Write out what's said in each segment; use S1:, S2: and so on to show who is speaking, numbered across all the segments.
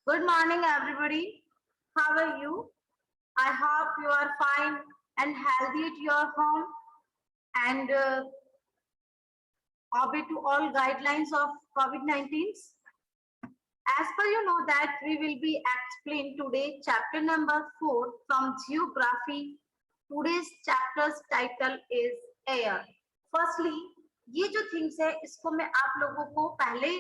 S1: Good morning, everybody. How are you? I hope you are fine and healthy at your home and obey to all guidelines of COVID-19. As per you know that we will be explain today chapter number 4 from geography. Today's chapter's title is air. Firstly, ये जो things है इसको मैं आप लोगों को पहले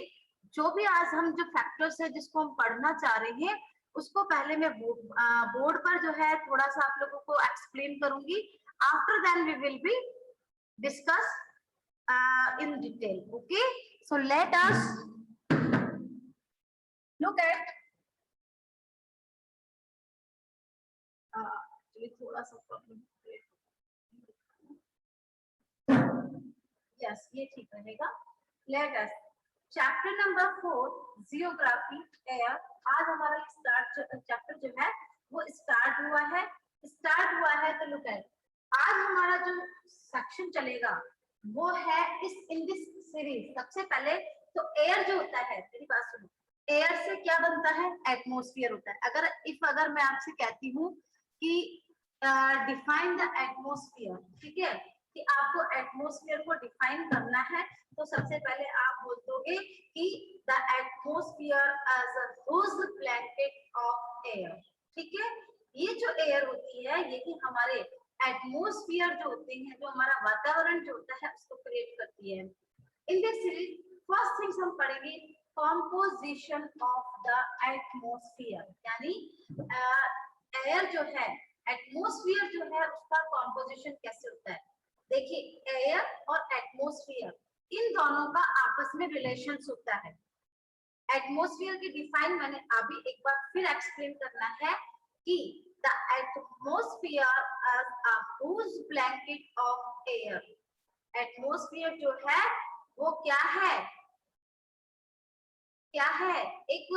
S1: जो भी आज हम जो फैक्टर्स है जिसको हम पढ़ना चाह रहे हैं उसको पहले मैं बोर्ड पर जो है थोड़ा सा आप लोगों को एक्सप्लेन करूंगी. After then we will be discuss in detail. Okay, so let us look at थोड़ा सा प्रॉब्लम. यस, ये ठीक रहेगा. Let us chapter number 4 geography air. आज हमारा चैप्टर जो है वो स्टार्ट हुआ है. तो लुक एट, आज हमारा जो सेक्शन चलेगा वो है इन दिस सीरीज. सबसे पहले तो एयर जो होता है, मेरी बात सुनो, एयर से क्या बनता है? एटमॉस्फेयर होता है. अगर मैं आपसे कहती हूँ कि डिफाइन द एटमॉस्फेयर, ठीक है, कि आपको एटमॉस्फेयर को डिफाइन करना है तो सबसे पहले आप बोल दोगे कि the atmosphere as a loose blanket of air. ठीक है, ये जो एयर होती है यही हमारे एटमॉस्फेयर जो होते हैं, जो हमारा वातावरण जो होता है उसको क्रिएट करती है. In this series first things हम पढ़ेंगे कंपोजिशन ऑफ द एटमॉस्फेयर. यानी एयर जो है, एटमॉस्फेयर जो है उसका कंपोजिशन कैसे होता है. देखिए, एयर और एटमॉस्फेयर इन दोनों का आपस में रिलेशंस होता है. एटमॉस्फेयर की डिफाइन मैंने अभी एक बार फिर एक्सप्लेन करना है कि the atmosphere as a loose blanket of air. Atmosphere जो है वो क्या है? एक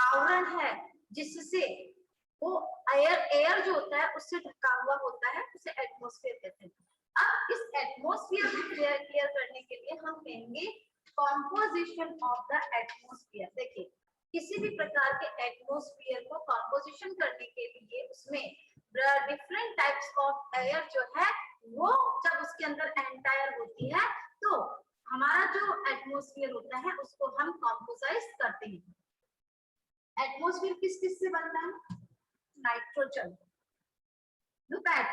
S1: आवरण है जिससे वो एयर जो होता है उससे ढका हुआ होता है, उसे एटमॉस्फेयर कहते हैं. अब इस एटमॉस्फेयर को क्लियर करने के लिए हम कहेंगे कंपोजिशन ऑफ द एटमॉस्फेयर. देखिए, किसी भी प्रकार के एटमॉस्फेयर को कंपोजिशन करने के लिए उसमें डिफरेंट टाइप्स ऑफ एयर जो है वो जब उसके अंदर एंटायर होती है तो हमारा जो एटमॉस्फेयर होता है उसको हम कंपोजाइज करते हैं. एटमॉस्फेयर किस किस से बनता है? नाइट्रोजन. लुक एट,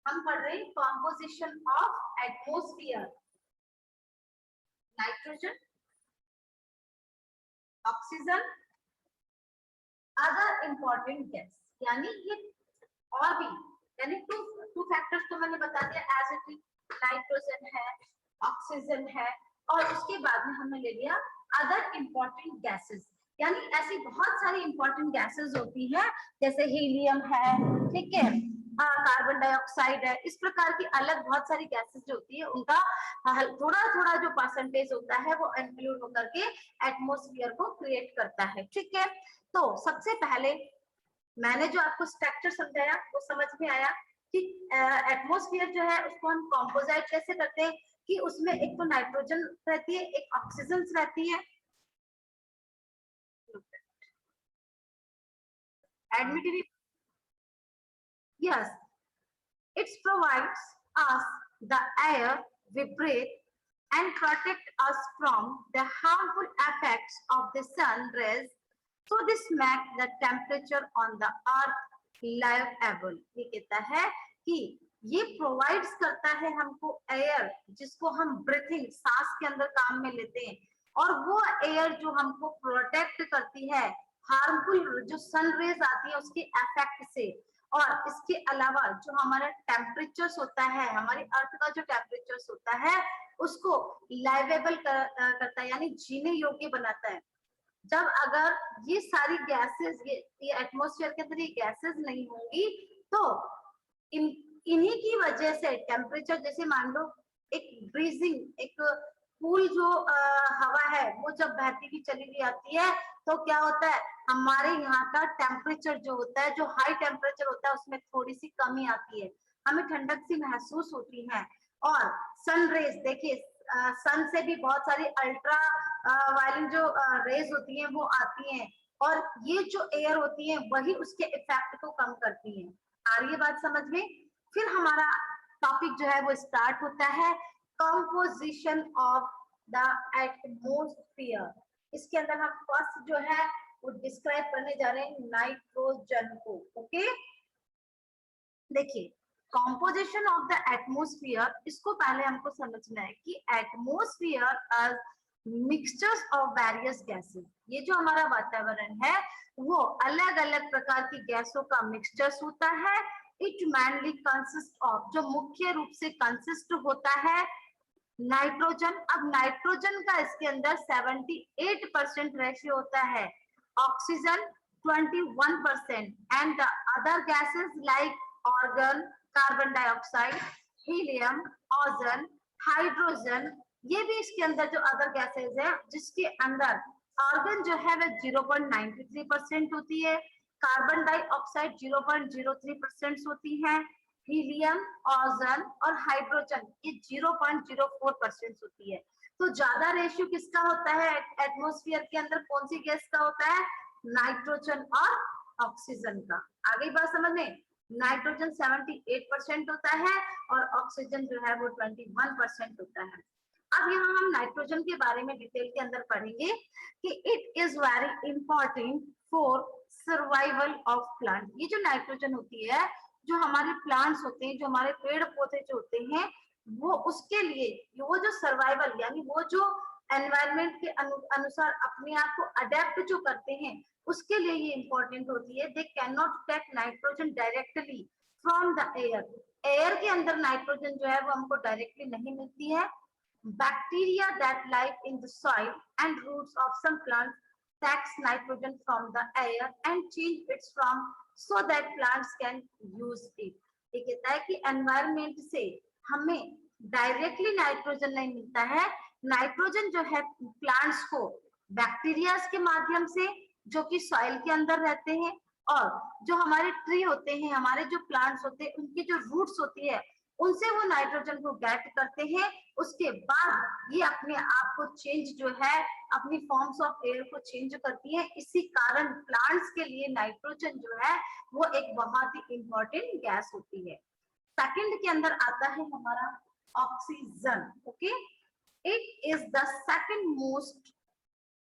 S1: हम पढ़ रहे हैं composition of atmosphere. Nitrogen, oxygen, other important gas. यानी ये और भी, यानी टू फैक्टर्स तो मैंने बता दिया एज इट इज. नाइट्रोजन है, ऑक्सीजन है, और उसके बाद में हमने ले लिया अदर इंपॉर्टेंट गैसेस. यानी ऐसी बहुत सारी इंपॉर्टेंट गैसेस होती हैं जैसे हीलियम है, ठीक है, कार्बन डाइऑक्साइड है. इस प्रकार की अलग बहुत सारी गैसेस जो होती है उनका थोड़ा थोड़ा जो परसेंटेज होता है वो इंक्लूड होकर के एटमॉस्फेयर को क्रिएट करता है. ठीक है, तो सबसे पहले मैंने जो आपको स्ट्रक्चर समझाया वो समझ में आया कि एटमॉस्फेयर जो है उसको हम कंपोजिट कैसे करते हैं कि उसमें एक तो नाइट्रोजन रहती है, एक ऑक्सीजन रहती है. एडमिटिव, yes, it provides us the air we breathe and protect us from the harmful effects of the sun rays. So this makes the temperature on the earth livable. ये कहता है कि ये प्रोवाइड्स करता है हमको एयर जिसको हम ब्रीथिंग, सांस के अंदर काम में लेते हैं, और वो एयर जो हमको प्रोटेक्ट करती है हार्मफुल जो सन रेज आती है उसके इफेक्ट से. और इसके अलावा जो हमारा टेम्परेचर होता है, हमारी अर्थ का जो टेम्परेचर होता है उसको लाइवेबल करता है, यानी जीने योग्य बनाता है. जब अगर ये सारी गैसेस, ये एटमॉस्फेयर के अंदर ये गैसेस नहीं होंगी तो इन्हीं की वजह से टेम्परेचर, जैसे मान लो एक ब्रीजिंग, एक कूल जो हवा है वो जब बहती हुई चली हुई आती है तो क्या होता है, हमारे यहाँ का टेम्परेचर जो होता है, जो हाई टेम्परेचर होता है उसमें थोड़ी सी कमी आती है, हमें ठंडक सी महसूस होती है. और सन रेज, देखिए सन से भी बहुत सारी अल्ट्रा वायलेंट जो रेज होती हैं वो आती हैं, और ये जो एयर होती है वही उसके इफेक्ट को कम करती है। आ रही है बात समझ में? फिर हमारा टॉपिक जो है वो स्टार्ट होता है, कंपोजिशन ऑफ द एटमॉस्फेयर। इसके अंदर हम फर्स्ट जो है वो डिस्क्राइब करने जा रहे हैं नाइट्रोजन को। ओके, देखिए कॉम्पोजिशन ऑफ द एटमॉस्फेयर, इसको पहले हमको समझना है कि atmosphere are mixtures of various gases. ये जो हमारा वातावरण है वो अलग अलग प्रकार की गैसों का मिक्सचर्स होता है। इट मेनली कंसिस्ट ऑफ, जो मुख्य रूप से कंसिस्ट होता है नाइट्रोजन। अब नाइट्रोजन का इसके अंदर 78% रेशियो होता है, oxygen 21% and the other gases like organ, carbon dioxide, helium, ozone, hydrogen, ये भी इसके अंदर जो अदर गैसेस है, जिसके अंदर ऑर्गन जो है वह 0.93% होती है, कार्बन डाइऑक्साइड 0.03% होती है, हीलियम, ओजोन और हाइड्रोजन ये 0.04% होती है। तो ज्यादा रेशियो किसका होता है एटमॉस्फेयर के अंदर, कौन सी गैस का होता है? नाइट्रोजन और ऑक्सीजन का। आगे बात समझ में, नाइट्रोजन 78% होता है और ऑक्सीजन जो है वो 21% होता है। अब यहाँ हम नाइट्रोजन के बारे में डिटेल के अंदर पढ़ेंगे कि it is very important for survival of plant. ये जो नाइट्रोजन होती है, जो हमारे प्लांट्स होते हैं, जो हमारे पेड़ पौधे जो होते हैं, वो उसके लिए वो जो सर्वाइवल यानी वो जो एनवायरमेंट के अनुसार अपने आप को अडेप्ट जो करते हैं, उसके लिए ये इंपॉर्टेंट होती है। They can not take nitrogen directly from the air. Air के अंदर नाइट्रोजन जो है वो हमको डायरेक्टली नहीं मिलती है। Bacteria that live in the soil and roots of some plants takes nitrogen from the air and change its form so that plants can use it। ये कहता है कि एनवायरमेंट से हमें डायरेक्टली नाइट्रोजन नहीं मिलता है। नाइट्रोजन जो है प्लांट्स को बैक्टीरिया के माध्यम से, जो कि सॉइल के अंदर रहते हैं, और जो हमारे ट्री होते हैं, हमारे जो प्लांट्स होते हैं, उनकी जो रूट्स होती है, उनसे वो नाइट्रोजन को गेट करते हैं। उसके बाद ये अपने आप को चेंज जो है, अपनी फॉर्म्स ऑफ एयर को चेंज करती है। इसी कारण प्लांट्स के लिए नाइट्रोजन जो है वो एक बहुत ही इंपॉर्टेंट गैस होती है। सेकंड के अंदर आता है हमारा oxygen. Okay, it is the second most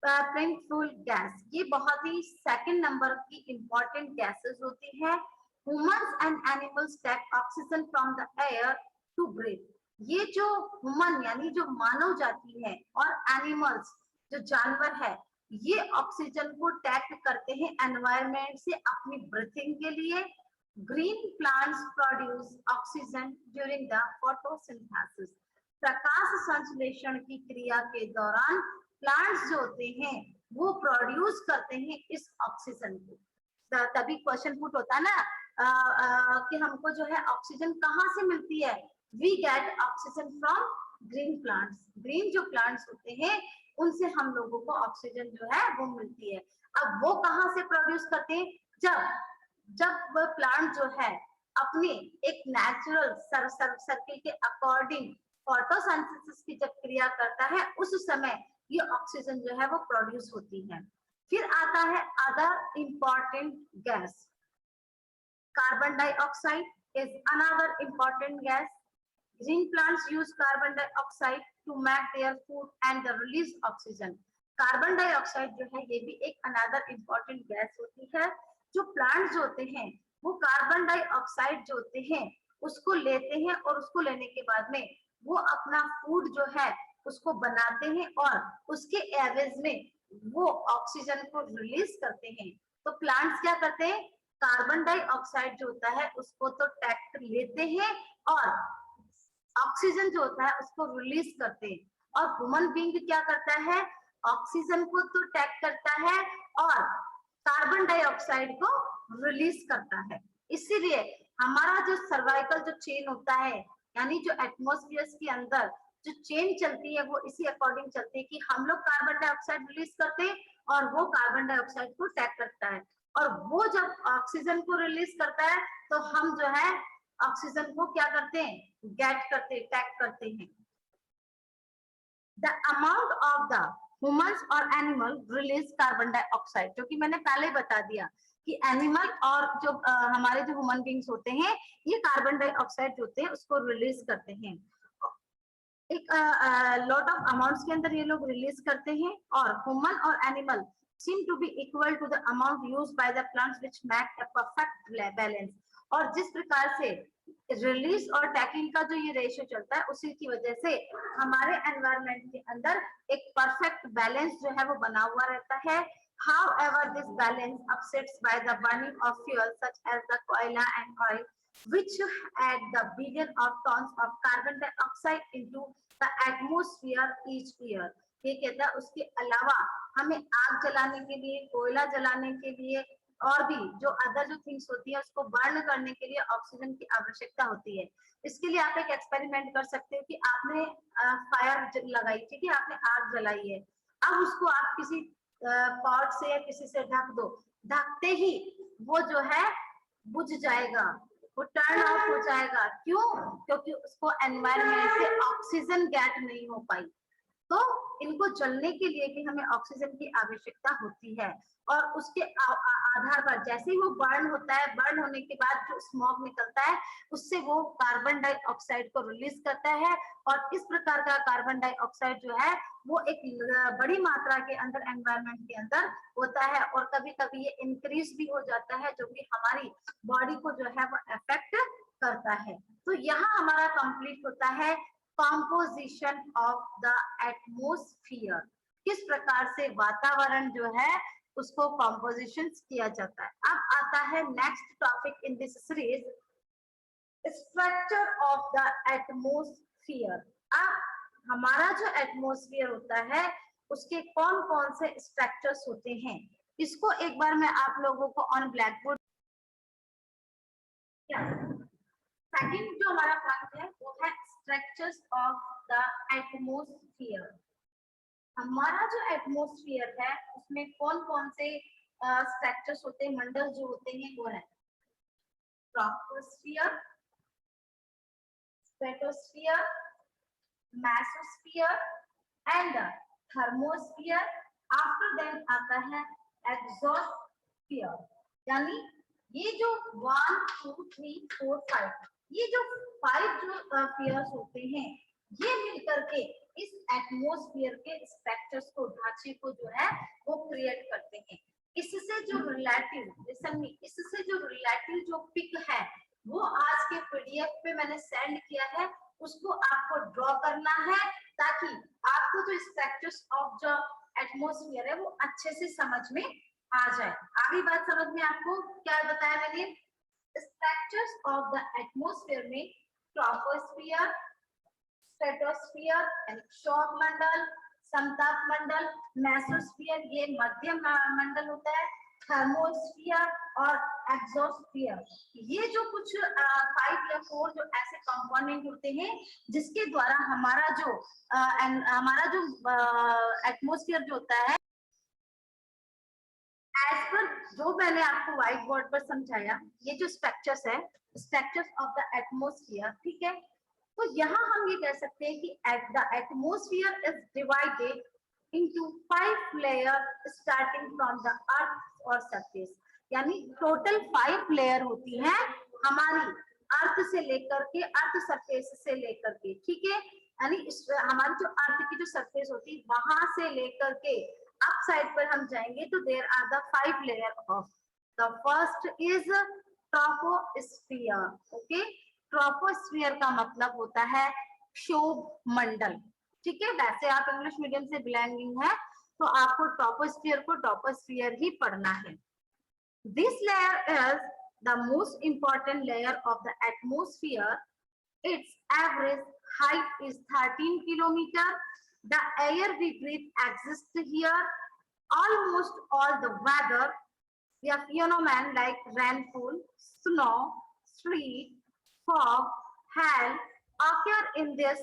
S1: plentiful gas. ये बहुत ही सेकंड नंबर की इंपॉर्टेंट गैसेस होती है। Humans and animals take oxygen from the air to breathe. ये जो ह्यूमन यानी जो मानव जाति है और एनिमल्स जो जानवर है, ये ऑक्सीजन को टैक करते हैं एनवायरमेंट से अपनी ब्रीथिंग के लिए। Green plants produce oxygen during the photosynthesis. प्रकाश संश्लेषण की क्रिया के दौरान प्लांट्स जो होते हैं वो प्रोड्यूस करते हैं इस ऑक्सीजन को। तभी क्वेश्चन पुट होता है ना कि हमको जो है ऑक्सीजन कहाँ से मिलती है? We get oxygen from green plants. Green जो प्लांट्स होते हैं उनसे हम लोगों को ऑक्सीजन जो है वो मिलती है। अब वो कहाँ से प्रोड्यूस करते हैं? जब वह प्लांट जो है अपने एक नेचुरल सर्किल के अकॉर्डिंग फोटोसिंथेसिस की जब क्रिया करता है, उस समय ये ऑक्सीजन जो है वो प्रोड्यूस होती है। फिर आता है other important gas. Carbon dioxide is another important gas. Green plants use carbon dioxide to make their food and release oxygen. Carbon dioxide जो है ये भी एक अनदर इंपॉर्टेंट गैस होती है। जो प्लांट्स होते हैं वो कार्बन डाइऑक्साइड जो होते हैं उसको लेते हैं और उसको लेने के बाद में वो अपना फूड जो है उसको बनाते हैं और उसके एवरेज में वो ऑक्सीजन को रिलीज करते हैं। तो प्लांट्स क्या करते हैं? कार्बन डाइऑक्साइड जो होता है उसको तो टैक लेते हैं और ऑक्सीजन जो होता है उसको रिलीज करते हैं। और ह्यूमन बीइंग क्या करता है? ऑक्सीजन को तो टैक करता है और कार्बन डाइऑक्साइड को रिलीज करता है। इसीलिए हमारा जो सर्वाइकल जो चेन होता है, यानी जो एटमॉस्फेयर के अंदर जो चेन चलती है वो इसी अकॉर्डिंग चलती है कि हम लोग कार्बन डाइऑक्साइड रिलीज करते हैं और वो कार्बन डाइऑक्साइड को टैक करता है। और वो जब ऑक्सीजन को रिलीज करता है तो हम जो है ऑक्सीजन को क्या करते हैं? गेट करते, टैक करते हैं। The amount of the humans और एनिमल रिलीज कार्बन डाइऑक्साइड, जो कि मैंने पहले बता दिया कि एनिमल और जो हमारे जो ह्यूमन बींग्स होते हैं ये कार्बन डाइऑक्साइड जो होते हैं उसको रिलीज करते हैं। एक लॉट ऑफ अमाउंट्स के अंदर ये लोग रिलीज करते हैं, और ह्यूमन और animal seem to be equal to the amount used by the plants which make a perfect balance। और जिस प्रकार से रिलीज और टैकिंग का जो ये रेशियो चलता है उसी की वजह से हमारे एनवायरनमेंट के अंदर एक परफेक्ट बैलेंस जो है वो बना हुआ रहता है। However, this balance upsets by the burning of fuel such as the koila and oil, which add the billion of tons of carbon dioxide into the atmosphere each year। ये कहता है उसके अलावा हमें आग जलाने के लिए, कोयला जलाने के लिए और भी जो अदर जो थिंग्स होती है उसको बर्न करने के लिए ऑक्सीजन की आवश्यकता होती है। इसके लिए आप एक एक्सपेरिमेंट कर सकते हो कि आपने फायर लगाई, ठीक है, आपने आग जलाई है, अब उसको आप किसी पॉट से या किसी से ढक दो, ढकते ही वो जो है बुझ जाएगा, वो टर्न ऑफ हो जाएगा। क्यों? क्योंकि उसको एनवायरनमेंट से ऑक्सीजन गेट नहीं हो पाई। तो इनको जलने के लिए भी हमें ऑक्सीजन की आवश्यकता होती है, और उसके आधार पर जैसे ही वो बर्न होता है, बर्न होने के बाद जो स्मोक निकलता है उससे वो कार्बन डाइऑक्साइड को रिलीज करता है, और इस प्रकार का कार्बन डाइऑक्साइड जो है वो एक बड़ी मात्रा के अंदर एनवायरनमेंट के अंदर होता है, और कभी कभी ये इंक्रीज भी हो जाता है जो कि हमारी बॉडी को जो है वो अफेक्ट करता है। तो यहाँ हमारा कंप्लीट होता है कॉम्पोजिशन ऑफ द एटमोस्फियर, किस प्रकार से वातावरण जो है उसको कॉम्पोजिशन किया जाता है। अब आता है next topic in this series, structure of the atmosphere. अब हमारा जो एटमोस्फियर होता है उसके कौन कौन से स्ट्रक्चर्स होते हैं, इसको एक बार मैं आप लोगों को ऑन ब्लैक बोर्ड, सेकंड जो हमारा पॉइंट है वो है स्ट्रक्चर्स ऑफ द एटमोस्फियर। हमारा जो एटमोस्फियर है उसमें कौन कौन से स्ट्रक्चर्स होते हैं, मंडल जो होते हैं वो है troposphere, stratosphere, mesosphere and thermosphere. After then आता है एक्सोस्फियर। यानी ये जो 1 2 3 4 5 ये जो 5 जो स्फीयर्स होते हैं ये मिलकर के इस एटमॉस्फेयर के स्ट्रक्चर्स को, ढांचे को जो है वो क्रिएट करते हैं। इससे जो रिलेटिव, लिसन मी, इससे जो रिलेटिव जो पिक है वो आज के पीडीएफ पे मैंने सेंड किया है, उसको आपको ड्रॉ करना है ताकि आपको जो स्ट्रक्चर्स ऑफ जो एटमॉस्फेयर है वो अच्छे से समझ में आ जाए। आगे बात समझ में आपको क्या बताया मैंने, स्ट्रक्चर्स ऑफ द एटमॉस्फेयर में ट्रोपोस्फियर, स्ट्रेटोस्फियर यानी शॉक मंडल, समताप मंडल, मेसोस्फियर ये मध्यम मंडल होता है, थर्मोस्फियर और एक्सोस्फियर, ये जो कुछ 5 या 4 जो ऐसे कंपोनेंट होते हैं जिसके द्वारा हमारा जो एटमॉस्फेयर जो होता है, एज पर जो मैंने आपको व्हाइट बोर्ड पर समझाया, ये जो स्ट्रक्चर्स है, स्ट्रक्चर्स ऑफ द एटमॉस्फेयर, ठीक है। तो यहाँ हम ये कह सकते हैं कि the atmosphere is divided into 5 layer starting from the earth और सरफेस। यानी टोटल 5 लेयर होती हैं हमारी अर्थ से लेकर के, अर्थ सरफेस से लेकर के, ठीक है। यानी हमारी जो अर्थ की जो सरफेस होती है वहां से लेकर के अप साइड पर हम जाएंगे तो there are the 5 layer of, the first is troposphere. Okay, troposphere का मतलब होता है क्षोभ मंडल, ठीक है। वैसे आप इंग्लिश मीडियम से बिलोंगिंग है तो आपको ट्रोपोस्फियर को ट्रोपोस्फियर ही पढ़ना है। This layer is the most important layer of the atmosphere. It's average height is 13 kilometer. The air we breathe exists here. Almost all the weather, the phenomenon like rainfall, snow, sleet, fog, hail occur in this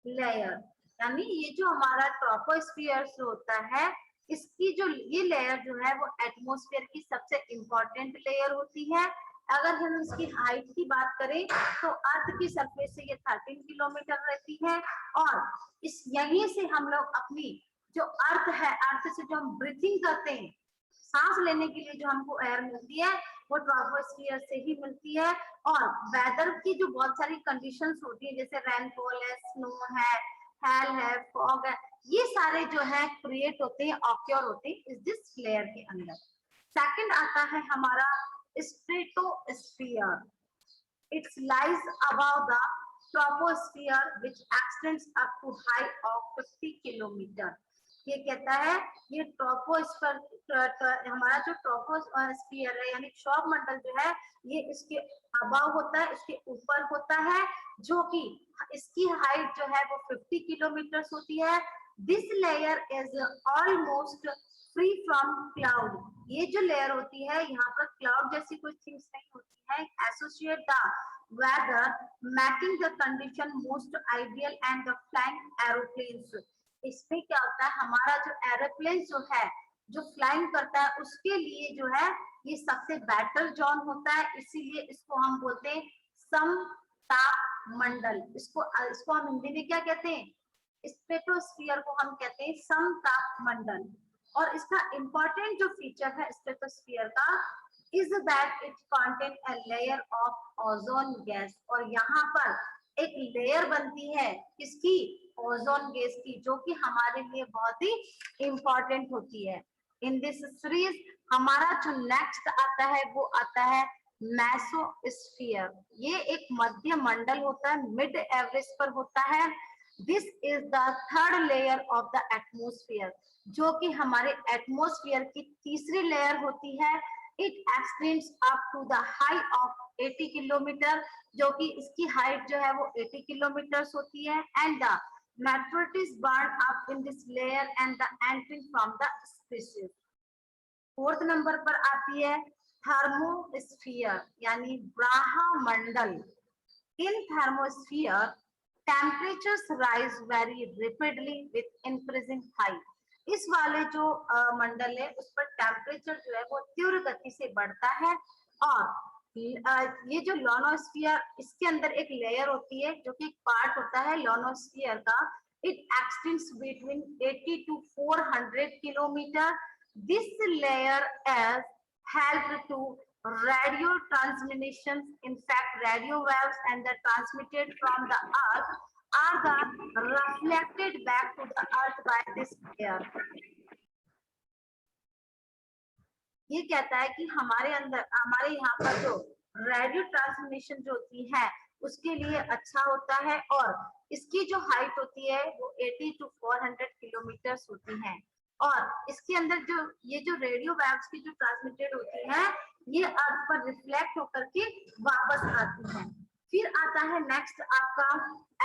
S1: layer. यानी ये जो हमारा troposphere होता है, इसकी जो ये layer जो है वो एटमॉस्फेयर की सबसे इंपॉर्टेंट लेयर होती है। अगर हम इसकी हाइट की बात करें तो अर्थ की सरफेस से ये 13 किलोमीटर रहती है, और इस यहीं से हम लोग अपनी जो अर्थ है, अर्थ से जो हम ब्रीथिंग करते हैं, सांस लेने के लिए जो हमको एयर मिलती है वो ट्रोपोस्फियर से ही मिलती है। और वेदर की जो बहुत सारी कंडीशंस होती है, जैसे रेनफॉल है, स्नो है, हेल है, फॉग है, ये सारे जो है क्रिएट होते हैं, ऑक्योर होते हैं इस दिस लेयर के अंदर। सेकंड आता है हमारा stratosphere. It lies above the troposphere which extends up to height of 50 kilometre. ये कहता है ये ट्रोपोस्फियर, हमारा जो ट्रोपोस्फियर है यानी क्षौभ मंडल जो है ये इसके अबाव होता है, इसके ऊपर होता है, जो कि इसकी हाइट जो है वो 50 किलोमीटर होती है। This layer is almost free from cloud. ये जो लेयर होती है यहाँ पर क्लाउड जैसी कोई थिंग्स नहीं होती है। Associate the weather making the condition most ideal and the flying aeroplanes। इसमें क्या होता है, हमारा जो एरोप्लेन जो है जो फ्लाइंग करता है उसके लिए जो है ये सबसे बेटर जोन होता है, इसीलिए इसको हम बोलते हैं समताप मंडल। इसको हम हिंदी में क्या कहते हैं, स्ट्रेटोस्फियर को हम कहते हैं समताप मंडल। और इसका इंपॉर्टेंट जो फीचर है स्ट्रेटोस्फियर का is that it contain a layer of ozone gas। और यहाँ पर एक लेयर बनती है किसकी, ओजोन गैस की, जो कि हमारे लिए बहुत ही इंपॉर्टेंट होती है। इन दिस सीरीज हमारा जो नेक्स्ट आता है वो आता है मेसोस्फियर। ये एक मध्य मंडल होता है, मिड एवरेज पर होता है। This is the third layer of the atmosphere, जो कि हमारे एटमोस्फियर की तीसरी लेयर होती है। It extends up to the height of 80 kilometre, जो कि इसकी हाइट जो है वो 80 किलोमीटर होती है। And the matrix burn up in this layer and the entry from the spaces. Fourth number पर आती है थर्मोस्फियर यानी ब्रह्मंडल। In thermosphere temperatures rise very rapidly with increasing height. इस वाले जो मंडल है उस पर टेम्परेचर जो है वो तीव्र गति से बढ़ता है। और ये जो लोनोस्फियर, इसके अंदर एक लेयर होती है जो कि पार्ट होता है लोनोस्फियर का। It extends between 80 to 400 kilometre. This layer is help to radio transmissions। in fact radio waves and the transmitted from the earth are the reflected back to the earth by this layer। ये कहता है कि हमारे अंदर, हमारे यहाँ पर जो रेडियो ट्रांसमिशन जो होती है उसके लिए अच्छा होता है। और इसकी जो हाइट होती है वो 80 to 400 किलोमीटर होती है। और इसके अंदर जो ये जो रेडियो वेव्स की जो ट्रांसमिटेड होती है ये अर्थ पर रिफ्लेक्ट होकर के वापस आती है। फिर आता है नेक्स्ट आपका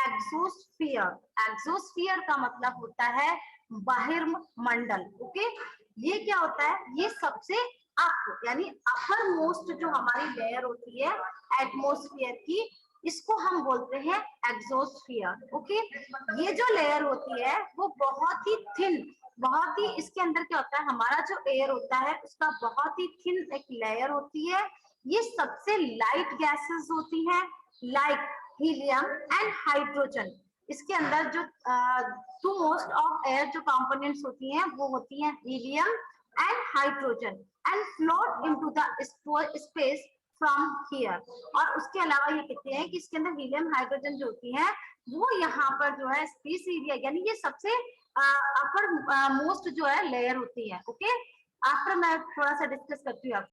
S1: एक्सोस्फियर। एक्सोस्फियर का मतलब होता है बहिर्मंडल। ओके, ये क्या होता है, ये सबसे अप यानी अपर मोस्ट जो हमारी लेयर होती है एटमॉस्फेयर की, इसको हम बोलते हैं एक्सोस्फियर। ओके, ये जो लेयर होती है वो बहुत ही थिन, बहुत ही, इसके अंदर क्या होता है, हमारा जो एयर होता है उसका बहुत ही थिन एक लेयर होती है। ये सबसे लाइट गैसेस होती हैं लाइक हीलियम एंड हाइड्रोजन। इसके अंदर जो टू मोस्ट ऑफ एयर जो कंपोनेंट्स होती हैं वो होती हैं helium and hydrogen and float into the space from here. और उसके अलावा ये कहते हैं कि इसके अंदर हीलियम हाइड्रोजन जो होती है वो यहाँ पर जो है स्पेस एरिया, यानी ये सबसे अपर मोस्ट जो है लेयर होती है। ओके, आफ्टर मैं थोड़ा सा डिस्कस करती हूँ।